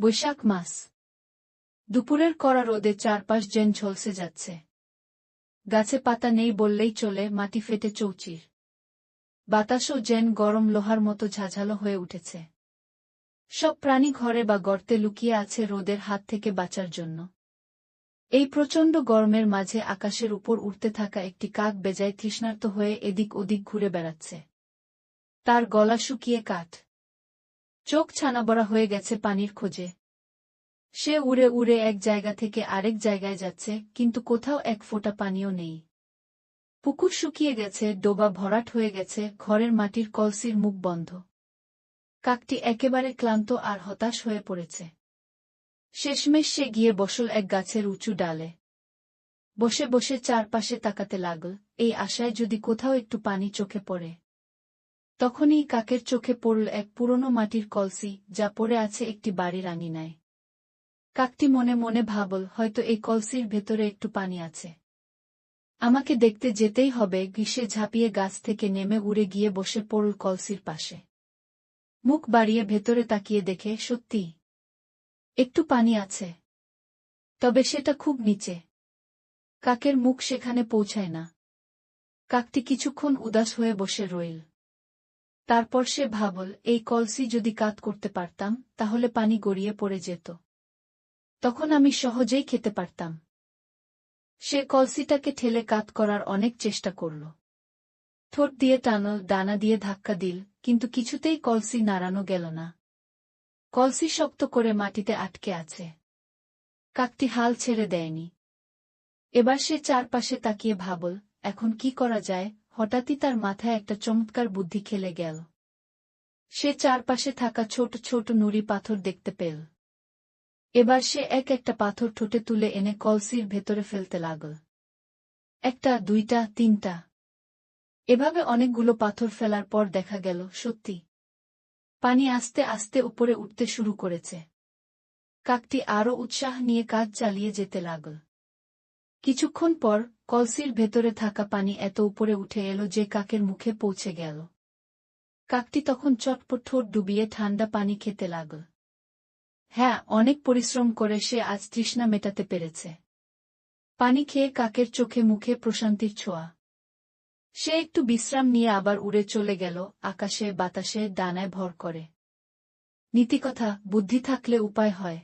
বৈশাখ মাস। দুপুরের কড়া রোদে চারপাশ যেন ঝলসে যাচ্ছে। গাছে পাতা নেই বললেই চলে, মাটি ফেটে চৌচির। বাতাসও যেন গরম লোহার মতো ঝাঝালো হয়ে উঠেছে। সব প্রাণী ঘরে বা গর্তে লুকিয়ে আছে রোদের হাত থেকে বাঁচার জন্য। এই প্রচণ্ড গরমের মাঝে আকাশের উপর উড়তে থাকা একটি কাক বেজায় তৃষ্ণার্ত হয়ে এদিক ওদিক ঘুরে বেড়াচ্ছে। তার গলা শুকিয়ে কাঠ, চোখ ছানাবড়া হয়ে গেছে পানির খোঁজে। সে উড়ে উড়ে এক জায়গা থেকে আরেক জায়গায় যাচ্ছে, কিন্তু কোথাও এক ফোঁটা পানিও নেই। পুকুর শুকিয়ে গেছে, ডোবা ভরাট হয়ে গেছে, ঘরের মাটির কলসির মুখ বন্ধ। কাকটি একেবারে ক্লান্ত আর হতাশ হয়ে পড়েছে। শেষমেশ সে গিয়ে বসল এক গাছের উঁচু ডালে। বসে বসে চারপাশে তাকাতে লাগল, এই আশায় যদি কোথাও একটু পানি চোখে পড়ে। তখনই কাকের চোখে পড়ল এক পুরনো মাটির কলসি, যা পড়ে আছে একটি বাড়ির আঙিনায়। কাকটি মনে মনে ভাবল, হয়তো এই কলসির ভেতরে একটু পানি আছে। আমাকে দেখতে যেতেই হবে। গ্রীষ্মে ঝাঁপিয়ে গাছ থেকে নেমে উড়ে গিয়ে বসে পড়ল কলসির পাশে। মুখ বাড়িয়ে ভেতরে তাকিয়ে দেখে, সত্যি একটু পানি আছে, তবে সেটা খুব নিচে। কাকের মুখ সেখানে পৌঁছায় না। কাকটি কিছুক্ষণ উদাস হয়ে বসে রইল। তারপর সে ভাবল, এই কলসি যদি কাত করতে পারতাম, তাহলে পানি গড়িয়ে পড়ে যেত। তখন আমি সহজেই খেতে পারতাম। সে কলসিটাকে ঠেলে কাত করার অনেক চেষ্টা করল। ঠোঁট দিয়ে টানল, ডানা দিয়ে ধাক্কা দিল, কিন্তু কিছুতেই কলসি নাড়ানো গেল না। কলসি শক্ত করে মাটিতে আটকে আছে। কাকটি হাল ছেড়ে দেয়নি। এবার সে চারপাশে তাকিয়ে ভাবল, এখন কি করা যায়। হঠাৎই তার মাথায় একটা চমৎকার বুদ্ধি খেলে গেল। সে চারপাশে থাকা ছোট ছোট নুড়ি পাথর দেখতে পেল। এবার সে এক একটা পাথর ঠোঁটে তুলে এনে কলসির ভেতরে ফেলতে লাগল। একটা, দুইটা, তিনটা। এভাবে অনেকগুলো পাথর ফেলার পর দেখা গেল, সত্যি পানি আস্তে আস্তে উপরে উঠতে শুরু করেছে। কাকটি আরও উৎসাহ নিয়ে কাজ চালিয়ে যেতে লাগল। কিছুক্ষণ পর কলসির ভেতরে থাকা পানি এত উপরে উঠে এলো যে কাকের মুখে পৌঁছে গেল। কাকটি তখন চটপট ঠোঁট ডুবিয়ে ঠান্ডা পানি খেতে লাগল। হ্যাঁ, অনেক পরিশ্রম করে সে আজ তৃষ্ণা মেটাতে পেরেছে। পানি খেয়ে কাকের চোখে মুখে প্রশান্তির ছোঁয়া। সে একটু বিশ্রাম নিয়ে আবার উড়ে চলে গেল, আকাশে বাতাসে ডানায় ভর করে। নীতিকথা, বুদ্ধি থাকলে উপায় হয়।